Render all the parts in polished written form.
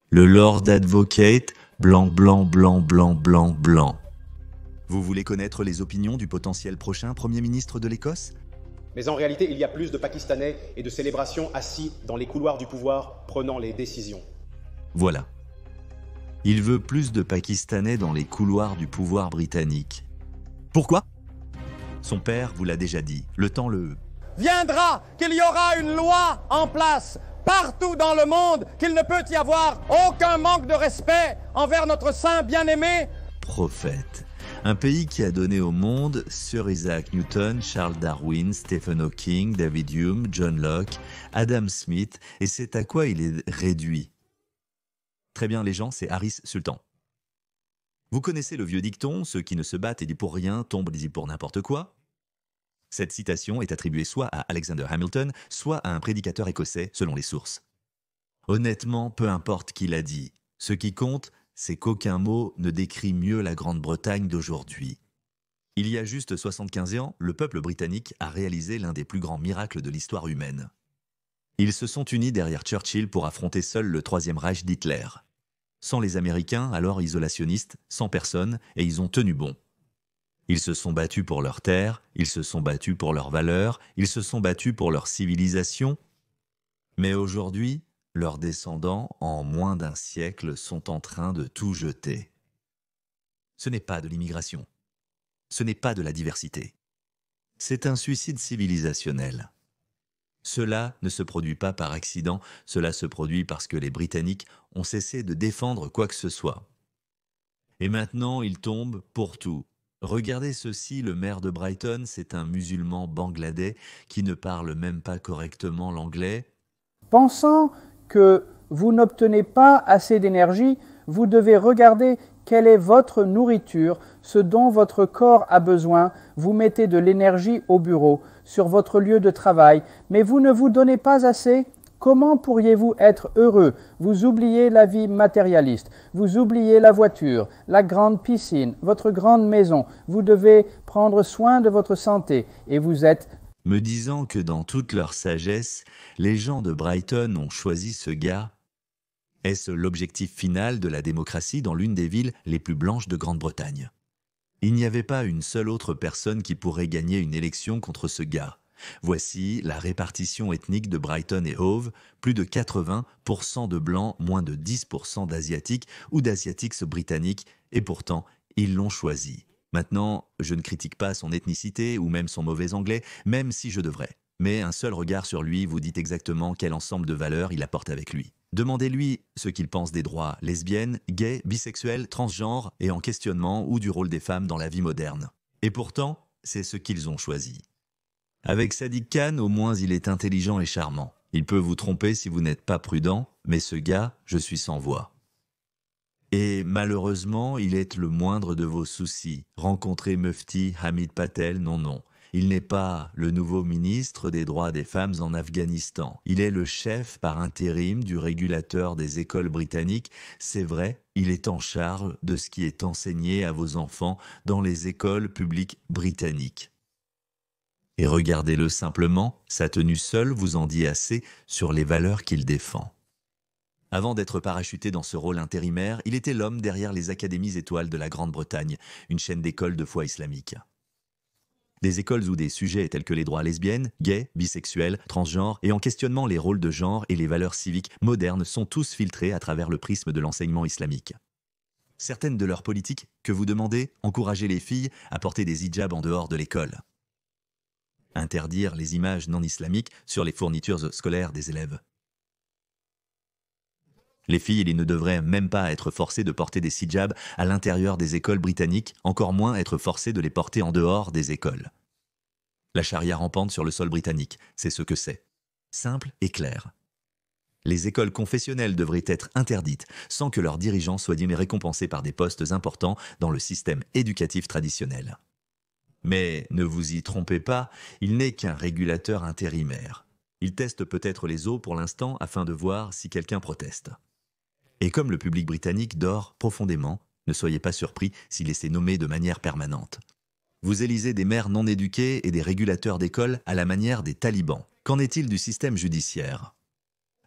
Le Lord Advocate, blanc, blanc, blanc, blanc, blanc, blanc. Vous voulez connaître les opinions du potentiel prochain Premier ministre de l'Écosse? Mais en réalité, il y a plus de Pakistanais et de célébrations assis dans les couloirs du pouvoir, prenant les décisions. Voilà. Il veut plus de Pakistanais dans les couloirs du pouvoir britannique. Pourquoi? Son père vous l'a déjà dit, le temps le... Viendra qu'il y aura une loi en place partout dans le monde, qu'il ne peut y avoir aucun manque de respect envers notre saint bien-aimé. Prophète. Un pays qui a donné au monde Sir Isaac Newton, Charles Darwin, Stephen Hawking, David Hume, John Locke, Adam Smith, et c'est à quoi il est réduit. Très bien les gens, c'est Harris Sultan. Vous connaissez le vieux dicton, ceux qui ne se battent et disent pour rien tombent dit pour n'importe quoi? Cette citation est attribuée soit à Alexander Hamilton, soit à un prédicateur écossais, selon les sources. Honnêtement, peu importe qui l'a dit, ce qui compte, c'est qu'aucun mot ne décrit mieux la Grande-Bretagne d'aujourd'hui. Il y a juste 75 ans, le peuple britannique a réalisé l'un des plus grands miracles de l'histoire humaine. Ils se sont unis derrière Churchill pour affronter seul le Troisième Reich d'Hitler. Sans les Américains, alors isolationnistes, sans personne, et ils ont tenu bon. Ils se sont battus pour leurs terres, ils se sont battus pour leurs valeurs, ils se sont battus pour leur civilisation. Mais aujourd'hui, leurs descendants, en moins d'un siècle, sont en train de tout jeter. Ce n'est pas de l'immigration. Ce n'est pas de la diversité. C'est un suicide civilisationnel. Cela ne se produit pas par accident, cela se produit parce que les Britanniques ont cessé de défendre quoi que ce soit. Et maintenant, ils tombent pour tout. Regardez ceci, le maire de Brighton, c'est un musulman bangladais qui ne parle même pas correctement l'anglais. Pensant que vous n'obtenez pas assez d'énergie, vous devez regarder quelle est votre nourriture, ce dont votre corps a besoin. Vous mettez de l'énergie au bureau, sur votre lieu de travail, mais vous ne vous donnez pas assez. Comment pourriez-vous être heureux? Vous oubliez la vie matérialiste, vous oubliez la voiture, la grande piscine, votre grande maison. Vous devez prendre soin de votre santé et vous êtes... Me disant que dans toute leur sagesse, les gens de Brighton ont choisi ce gars. Est-ce l'objectif final de la démocratie dans l'une des villes les plus blanches de Grande-Bretagne? Il n'y avait pas une seule autre personne qui pourrait gagner une élection contre ce gars. Voici la répartition ethnique de Brighton et Hove, plus de 80% de blancs, moins de 10% d'asiatiques ou d'asiatiques britanniques, et pourtant, ils l'ont choisi. Maintenant, je ne critique pas son ethnicité ou même son mauvais anglais, même si je devrais. Mais un seul regard sur lui vous dit exactement quel ensemble de valeurs il apporte avec lui. Demandez-lui ce qu'il pense des droits lesbiennes, gays, bisexuels, transgenres et en questionnement ou du rôle des femmes dans la vie moderne. Et pourtant, c'est ce qu'ils ont choisi. Avec Sadiq Khan, au moins il est intelligent et charmant. Il peut vous tromper si vous n'êtes pas prudent, mais ce gars, je suis sans voix. Et malheureusement, il est le moindre de vos soucis. Rencontrer Mufti Hamid Patel, non. Il n'est pas le nouveau ministre des droits des femmes en Afghanistan. Il est le chef par intérim du régulateur des écoles britanniques. C'est vrai, il est en charge de ce qui est enseigné à vos enfants dans les écoles publiques britanniques. Et regardez-le simplement, sa tenue seule vous en dit assez sur les valeurs qu'il défend. Avant d'être parachuté dans ce rôle intérimaire, il était l'homme derrière les Académies étoiles de la Grande-Bretagne, une chaîne d'écoles de foi islamique. Des écoles où des sujets tels que les droits lesbiennes, gays, bisexuels, transgenres et en questionnement les rôles de genre et les valeurs civiques modernes sont tous filtrés à travers le prisme de l'enseignement islamique. Certaines de leurs politiques que vous demandez, encourager les filles à porter des hijabs en dehors de l'école. Interdire les images non islamiques sur les fournitures scolaires des élèves. Les filles, ils ne devraient même pas être forcées de porter des hijabs à l'intérieur des écoles britanniques, encore moins être forcées de les porter en dehors des écoles. La charia rampante sur le sol britannique, c'est ce que c'est. Simple et clair. Les écoles confessionnelles devraient être interdites sans que leurs dirigeants soient récompensés par des postes importants dans le système éducatif traditionnel. Mais ne vous y trompez pas, il n'est qu'un régulateur intérimaire. Il teste peut-être les eaux pour l'instant afin de voir si quelqu'un proteste. Et comme le public britannique dort profondément, ne soyez pas surpris s'il essaie nommé de manière permanente. Vous élisez des maires non éduqués et des régulateurs d'école à la manière des talibans. Qu'en est-il du système judiciaire?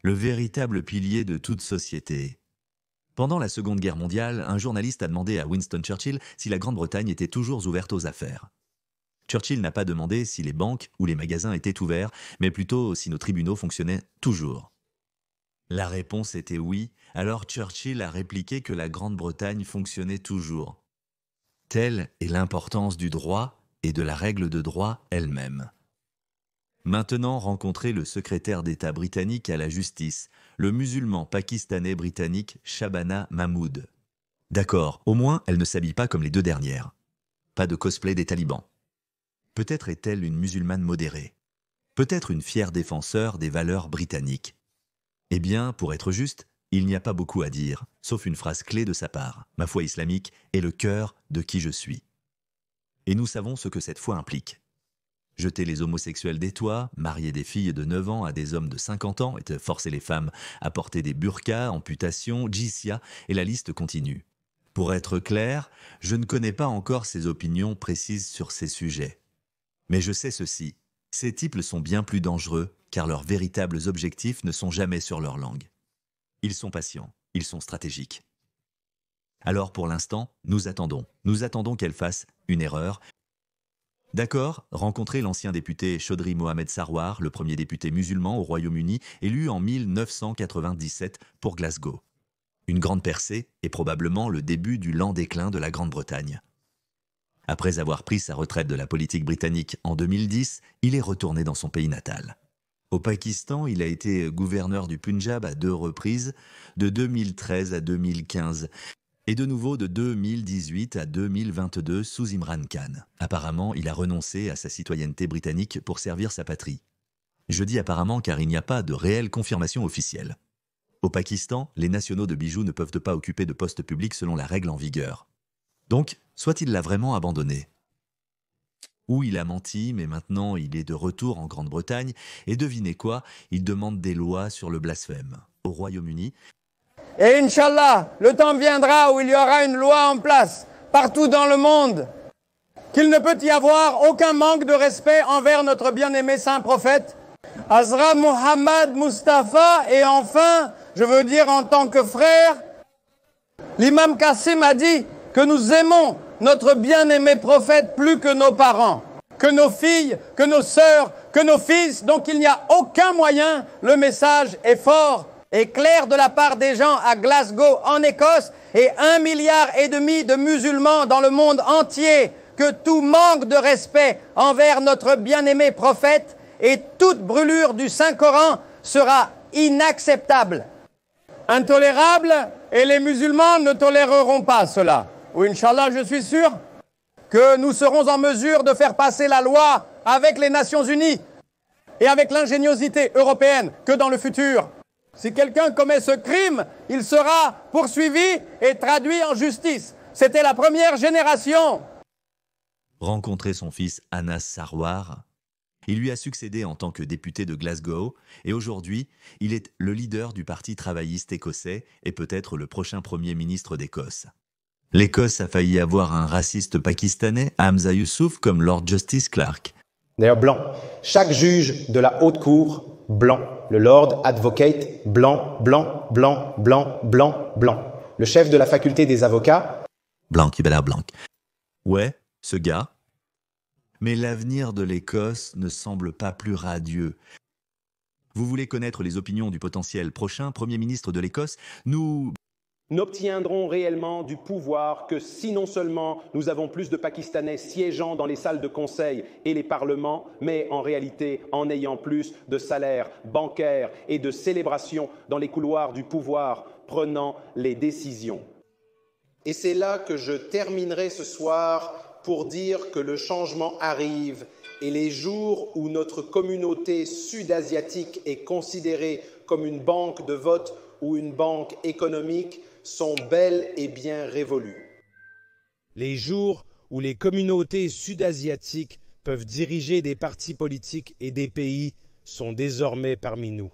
Le véritable pilier de toute société. Pendant la Seconde Guerre mondiale, un journaliste a demandé à Winston Churchill si la Grande-Bretagne était toujours ouverte aux affaires. Churchill n'a pas demandé si les banques ou les magasins étaient ouverts, mais plutôt si nos tribunaux fonctionnaient toujours. La réponse était oui, alors Churchill a répliqué que la Grande-Bretagne fonctionnait toujours. Telle est l'importance du droit et de la règle de droit elle-même. Maintenant, rencontrez le secrétaire d'État britannique à la justice, le musulman pakistanais britannique Shabana Mahmood. D'accord, au moins elle ne s'habille pas comme les deux dernières. Pas de cosplay des talibans. Peut-être est-elle une musulmane modérée. Peut-être une fière défenseur des valeurs britanniques. Eh bien, pour être juste, il n'y a pas beaucoup à dire, sauf une phrase clé de sa part. Ma foi islamique est le cœur de qui je suis. Et nous savons ce que cette foi implique. Jeter les homosexuels des toits, marier des filles de 9 ans à des hommes de 50 ans et forcer les femmes à porter des burqas, amputations, djizya, et la liste continue. Pour être clair, je ne connais pas encore ses opinions précises sur ces sujets. Mais je sais ceci, ces types sont bien plus dangereux car leurs véritables objectifs ne sont jamais sur leur langue. Ils sont patients, ils sont stratégiques. Alors pour l'instant, nous attendons qu'elle fasse une erreur. D'accord, rencontrez l'ancien député Chaudhry Mohamed Sarwar, le premier député musulman au Royaume-Uni, élu en 1997 pour Glasgow. Une grande percée et probablement le début du lent déclin de la Grande-Bretagne. Après avoir pris sa retraite de la politique britannique en 2010, il est retourné dans son pays natal. Au Pakistan, il a été gouverneur du Punjab à 2 reprises, de 2013 à 2015, et de nouveau de 2018 à 2022 sous Imran Khan. Apparemment, il a renoncé à sa citoyenneté britannique pour servir sa patrie. Je dis apparemment car il n'y a pas de réelle confirmation officielle. Au Pakistan, les nationaux de bijoux ne peuvent pas occuper de postes publics selon la règle en vigueur. Donc, soit il l'a vraiment abandonné. Ou il a menti, mais maintenant il est de retour en Grande-Bretagne, et devinez quoi, il demande des lois sur le blasphème. Au Royaume-Uni, Et Inch'Allah, le temps viendra où il y aura une loi en place, partout dans le monde, qu'il ne peut y avoir aucun manque de respect envers notre bien-aimé saint prophète, Hazrat Muhammad Mustafa, et enfin, je veux dire en tant que frère, l'imam Qassim a dit que nous aimons notre bien-aimé prophète plus que nos parents, que nos filles, que nos sœurs, que nos fils, donc il n'y a aucun moyen, le message est fort et clair de la part des gens à Glasgow, en Écosse, et 1,5 milliard de musulmans dans le monde entier, que tout manque de respect envers notre bien-aimé prophète et toute brûlure du Saint-Coran sera inacceptable, intolérable, et les musulmans ne toléreront pas cela. Ou Inch'Allah, je suis sûr que nous serons en mesure de faire passer la loi avec les Nations Unies et avec l'ingéniosité européenne que dans le futur. Si quelqu'un commet ce crime, il sera poursuivi et traduit en justice. C'était la première génération. rencontré son fils Anas Sarwar. Il lui a succédé en tant que député de Glasgow et aujourd'hui, il est le leader du Parti travailliste écossais et peut-être le prochain Premier ministre d'Écosse. L'Écosse a failli avoir un raciste pakistanais, Hamza Youssouf, comme Lord Justice Clark. D'ailleurs, blanc. Chaque juge de la haute cour, blanc. Le Lord Advocate, blanc, blanc, blanc, blanc, blanc, blanc. Le chef de la faculté des avocats, Blanc, Ibala Blanc. Ouais, ce gars. Mais l'avenir de l'Écosse ne semble pas plus radieux. Vous voulez connaître les opinions du potentiel prochain Premier ministre de l'Écosse? Nous n'obtiendront réellement du pouvoir que si non seulement nous avons plus de Pakistanais siégeant dans les salles de conseil et les parlements, mais en réalité en ayant plus de salaires bancaires et de célébrations dans les couloirs du pouvoir prenant les décisions. Et c'est là que je terminerai ce soir pour dire que le changement arrive et les jours où notre communauté sud-asiatique est considérée comme une banque de vote ou une banque économique sont bel et bien révolus. Les jours où les communautés sud-asiatiques peuvent diriger des partis politiques et des pays sont désormais parmi nous.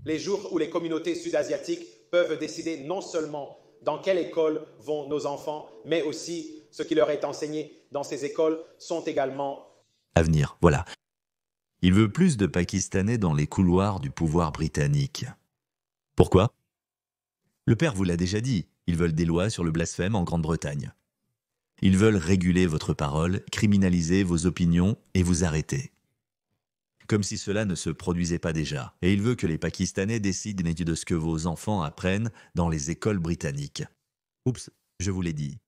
Les jours où les communautés sud-asiatiques peuvent décider non seulement dans quelle école vont nos enfants, mais aussi ce qui leur est enseigné dans ces écoles sont également à venir, voilà. Il veut plus de Pakistanais dans les couloirs du pouvoir britannique. Pourquoi ? Le père vous l'a déjà dit, ils veulent des lois sur le blasphème en Grande-Bretagne. Ils veulent réguler votre parole, criminaliser vos opinions et vous arrêter. Comme si cela ne se produisait pas déjà. Et il veut que les Pakistanais décident de ce que vos enfants apprennent dans les écoles britanniques. Oups, je vous l'ai dit.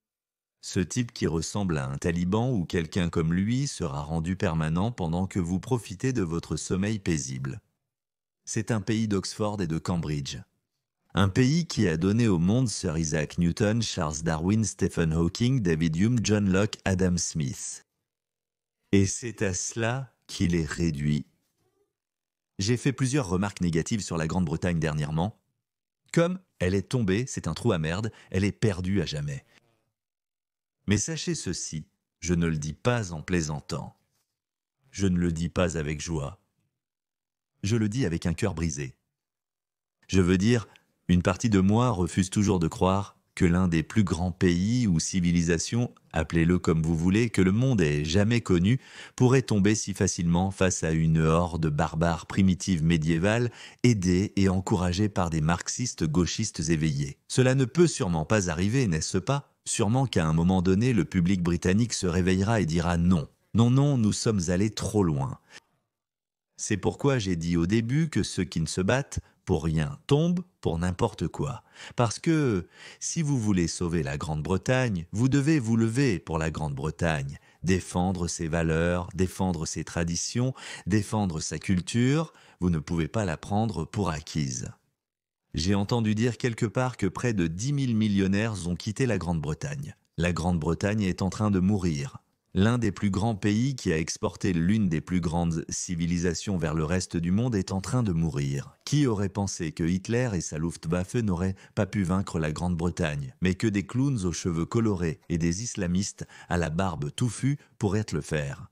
Ce type qui ressemble à un taliban ou quelqu'un comme lui sera rendu permanent pendant que vous profitez de votre sommeil paisible. C'est un pays d'Oxford et de Cambridge. Un pays qui a donné au monde Sir Isaac Newton, Charles Darwin, Stephen Hawking, David Hume, John Locke, Adam Smith. Et c'est à cela qu'il est réduit. J'ai fait plusieurs remarques négatives sur la Grande-Bretagne dernièrement. Comme elle est tombée, c'est un trou à merde, elle est perdue à jamais. Mais sachez ceci, je ne le dis pas en plaisantant. Je ne le dis pas avec joie. Je le dis avec un cœur brisé. Je veux dire, une partie de moi refuse toujours de croire que l'un des plus grands pays ou civilisations, appelez-le comme vous voulez, que le monde ait jamais connu, pourrait tomber si facilement face à une horde barbare primitive médiévale, aidée et encouragée par des marxistes gauchistes éveillés. Cela ne peut sûrement pas arriver, n'est-ce pas ? Sûrement qu'à un moment donné, le public britannique se réveillera et dira non. Non, non, nous sommes allés trop loin. C'est pourquoi j'ai dit au début que ceux qui ne se battent pour rien tombent pour n'importe quoi. Parce que si vous voulez sauver la Grande-Bretagne, vous devez vous lever pour la Grande-Bretagne, défendre ses valeurs, défendre ses traditions, défendre sa culture. Vous ne pouvez pas la prendre pour acquise. J'ai entendu dire quelque part que près de 10 000 millionnaires ont quitté la Grande-Bretagne. La Grande-Bretagne est en train de mourir. L'un des plus grands pays qui a exporté l'une des plus grandes civilisations vers le reste du monde est en train de mourir. Qui aurait pensé que Hitler et sa Luftwaffe n'auraient pas pu vaincre la Grande-Bretagne, mais que des clowns aux cheveux colorés et des islamistes à la barbe touffue pourraient le faire ?